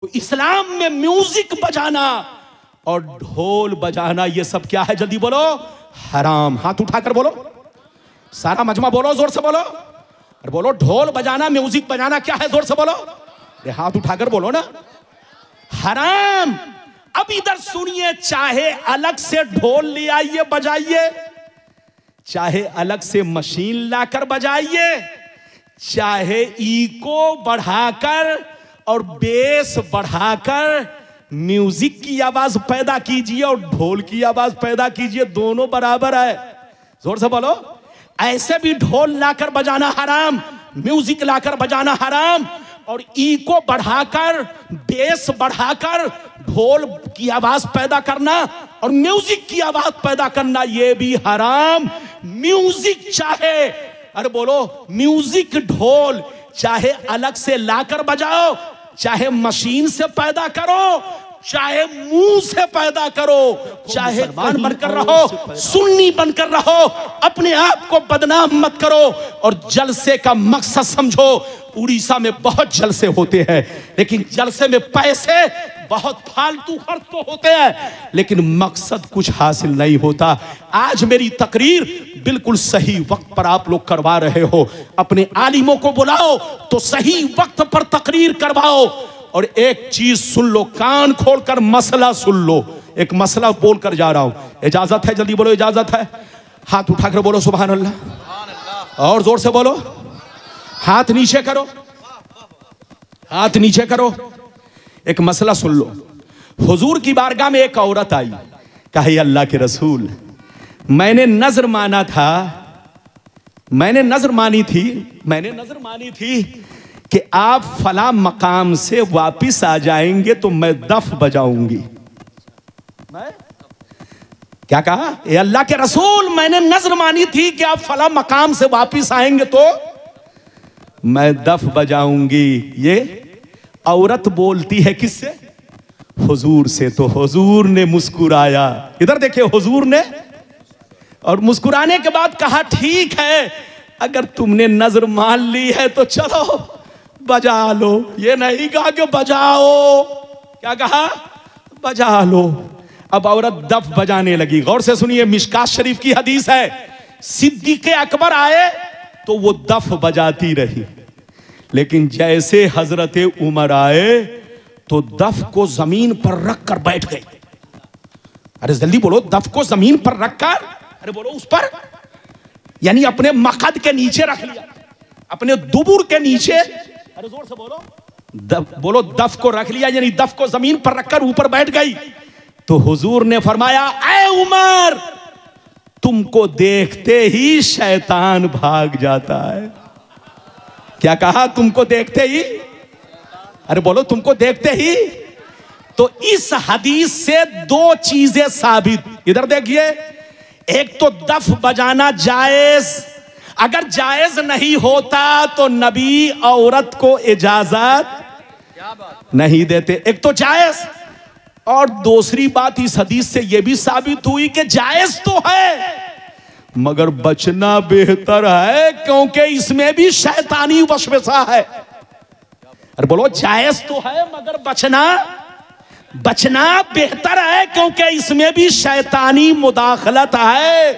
तो इस्लाम में म्यूजिक बजाना और ढोल बजाना ये सब क्या है? जल्दी बोलो, हराम। हाथ उठाकर बोलो, सारा मजमा बोलो, जोर से बोलो। और बोलो ढोल बजाना, म्यूजिक बजाना क्या है? जोर से बोलो। अरे हाथ उठाकर बोलो ना, हराम। अब इधर सुनिए, चाहे अलग से ढोल ले आइए बजाइए, चाहे अलग से मशीन लाकर बजाइए, चाहे इको बढ़ाकर और बेस बढ़ाकर म्यूजिक की आवाज पैदा कीजिए और ढोल की आवाज पैदा कीजिए, दोनों बराबर है। जोर से बोलो। ऐसे भी ढोल लाकर बजाना हराम, म्यूजिक लाकर बजाना हराम, और इको बढ़ाकर बेस बढ़ाकर ढोल की आवाज पैदा करना और म्यूजिक की आवाज पैदा करना ये भी हराम। म्यूजिक चाहे, अरे बोलो, म्यूजिक ढोल चाहे अलग से लाकर बजाओ, चाहे मशीन से पैदा करो, चाहे मुंह से पैदा करो, चाहे मुसलमान बनकर रहो, सुन्नी बनकर रहो, अपने आप को बदनाम मत करो। और जलसे का मकसद समझो। उड़ीसा में बहुत जलसे होते हैं, लेकिन जलसे में पैसे बहुत फालतू खर्च तो होते हैं, लेकिन मकसद कुछ हासिल नहीं होता। आज मेरी तकरीर बिल्कुल सही वक्त पर आप लोग करवा रहे हो। अपने आलिमों को बुलाओ तो सही वक्त पर तकरीर करवाओ। और एक चीज सुन लो, कान खोलकर मसला सुन लो। एक मसला बोलकर जा रहा हूं, इजाजत है? जल्दी बोलो, इजाजत है? हाथ उठाकर बोलो सुभान अल्लाह, और जोर से बोलो। हाथ नीचे करो, हाथ नीचे करो। एक मसला सुन लो। हुजूर की बारगाह में एक औरत आई, कहा अल्लाह के रसूल, मैंने नजर माना था, मैंने नजर मानी थी कि आप फला मकाम से वापिस आ जाएंगे तो मैं दफ बजाऊंगी। मैं क्या कहा? ए अल्लाह के रसूल, मैंने नजर मानी थी कि आप फला मकाम से वापिस आएंगे तो मैं दफ बजाऊंगी। ये औरत बोलती है किससे? हुजूर से। तो हुजूर ने मुस्कुराया, इधर देखिए, हुजूर ने, और मुस्कुराने के बाद कहा ठीक है, अगर तुमने नजर मान ली है तो चलो बजा लो। ये नहीं कहा कि बजाओ, क्या कहा? बजा लो। अब औरत दफ बजाने लगी। गौर से सुनिए, मिशकात शरीफ की हदीस है, सिद्दीक़ अकबर आए तो वो दफ बजाती रही, लेकिन जैसे हजरत उमर आए तो दफ को जमीन पर रखकर बैठ गए। अरे जल्दी बोलो, दफ को जमीन पर रखकर, अरे बोलो उस पर, यानी अपने मकद के नीचे रख लिया, अपने दुबुर के नीचे, अरे जोर से बोलो, बोलो दफ को रख लिया, यानी दफ को जमीन पर रखकर ऊपर बैठ गई। तो हुजूर ने फरमाया, ऐ उमर, तुमको देखते ही शैतान भाग जाता है। क्या कहा? तुमको देखते ही, अरे बोलो, तुमको देखते ही। तो इस हदीस से दो चीजें साबित, इधर देखिए, एक तो दफ बजाना जायज, अगर जायज नहीं होता तो नबी औरत को इजाजत नहीं देते, एक तो जायज। और दूसरी बात इस हदीस से यह भी साबित हुई कि जायज तो है मगर बचना बेहतर है, क्योंकि इसमें भी शैतानी वसवसा है। अरे बोलो, जायज तो है मगर बचना बेहतर है, क्योंकि इसमें भी शैतानी मुदाखलत है।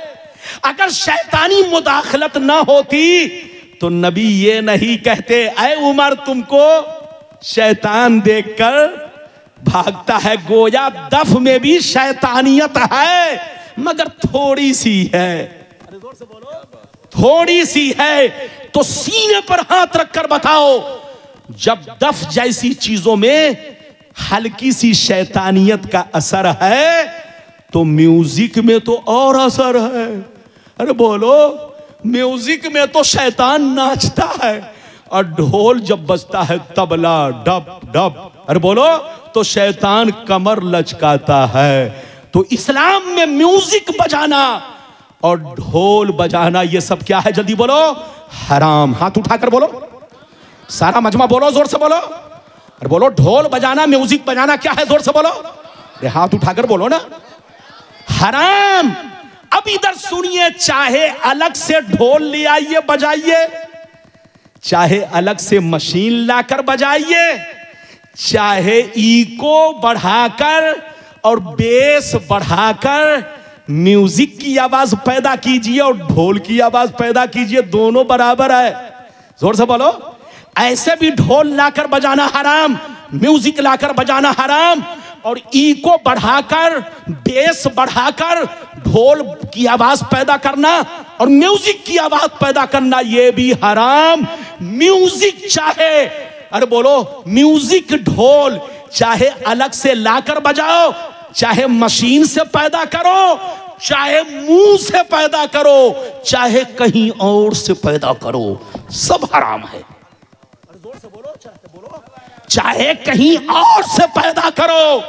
अगर शैतानी मुदाखलत ना होती तो नबी ये नहीं कहते, ऐ उमर, तुमको शैतान देखकर भागता है। गोया दफ में भी शैतानियत है मगर थोड़ी सी है, अरे जोर से बोलो, थोड़ी सी है। तो सीने पर हाथ रखकर बताओ, जब दफ जैसी चीजों में हल्की सी शैतानियत का असर है तो म्यूजिक में तो और असर है। अरे बोलो, म्यूजिक में तो शैतान नाचता है, और ढोल जब बजता है, तबला डब डब, अरे बोलो, तो शैतान कमर लचकाता है। तो इस्लाम में म्यूजिक बजाना और ढोल बजाना ये सब क्या है? जल्दी बोलो, हराम। हाथ उठाकर बोलो, सारा मजमा बोलो, जोर से बोलो। अरे बोलो ढोल बजाना, म्यूजिक बजाना क्या है? जोर से बोलो। अरे हाथ उठाकर बोलो ना, हराम। अब इधर सुनिए, चाहे अलग से ढोल ले आइए बजाइए, चाहे अलग से मशीन लाकर बजाइए, चाहे इको बढ़ाकर और बेस बढ़ाकर म्यूजिक की आवाज पैदा कीजिए और ढोल की आवाज पैदा कीजिए, दोनों बराबर है। जोर से बोलो। ऐसे भी ढोल लाकर बजाना हराम, म्यूजिक लाकर बजाना हराम, और इको बढ़ाकर बेस बढ़ाकर ढोल की आवाज पैदा करना और म्यूजिक की आवाज पैदा करना ये भी हराम। म्यूजिक चाहे, अरे बोलो, म्यूजिक ढोल चाहे अलग से लाकर बजाओ, चाहे मशीन से पैदा करो, चाहे मुंह से पैदा करो, चाहे कहीं और से पैदा करो, सब हराम है। जोर से बोलो, चाहे कहीं और से पैदा करो,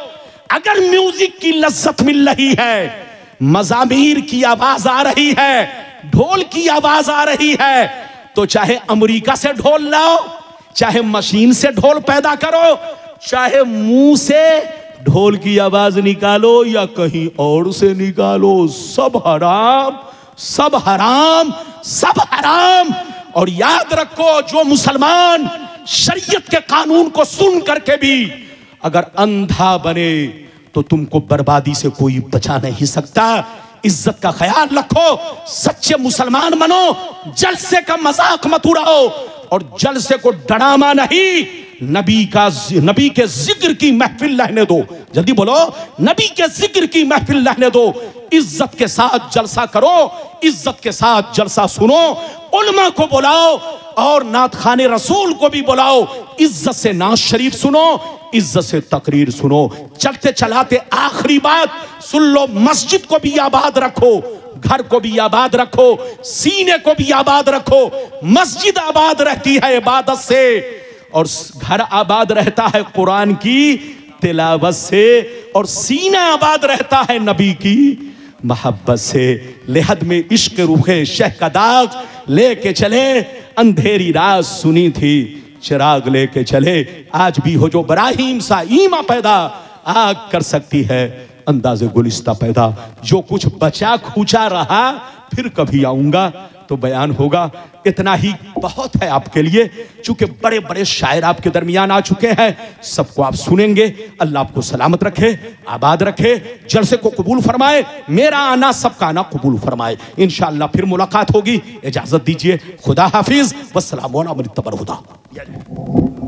अगर म्यूजिक की लज्जत मिल रही है, मज़ामीर की आवाज आ रही है, ढोल की आवाज आ रही है, तो चाहे अमेरिका से ढोल लाओ, चाहे मशीन से ढोल पैदा करो, चाहे मुंह से ढोल की आवाज निकालो या कहीं और से निकालो, सब हराम, सब हराम, सब हराम। और याद रखो, जो मुसलमान शरीयत के कानून को सुन करके भी अगर अंधा बने तो तुमको बर्बादी से कोई बचा नहीं सकता। इज्जत का ख्याल रखो, सच्चे मुसलमान बनो, जलसे का मजाक मत उड़ाओ और जलसे को डरामा नहीं। नबी के जिक्र की महफिल रहने दो, जल्दी बोलो, नबी के जिक्र की महफिल रहने दो। इज्जत के साथ जलसा करो, इज्जत के साथ जलसा सुनो, उलमा को बुलाओ और नात खाने रसूल को भी बुलाओ, इज्जत से नात शरीफ सुनो, इज्जत से तकरीर सुनो। चलते चलाते आखिरी बात सुन लो, मस्जिद को भी आबाद रखो, घर को भी आबाद रखो, सीने को भी आबाद रखो। मस्जिद आबाद रहती है इबादत से और घर आबाद रहता है कुरान की तिलावत से और सीना आबाद रहता है नबी की मोहब्बत से। लेहद में इश्क रूखे शह का दाग लेके चले, अंधेरी रात सुनी थी चिराग लेके चले। आज भी हो जो इब्राहीम सा ईमा पैदा, आग कर सकती है अंदाज़े गुलिस्ता पैदा। जो कुछ बचा खूचा रहा फिर कभी आऊंगा तो बयान होगा। इतना ही बहुत है आपके लिए, चूंकि बड़े बड़े शायर आपके दरमियान आ चुके हैं, सबको आप सुनेंगे। अल्लाह आपको सलामत रखे, आबाद रखे, जलसे को कबूल फरमाए, मेरा आना सबका आना कबूल फरमाए। इंशाअल्लाह फिर मुलाकात होगी, इजाजत दीजिए, खुदा हाफिज, वस्सलाम अलैकुम।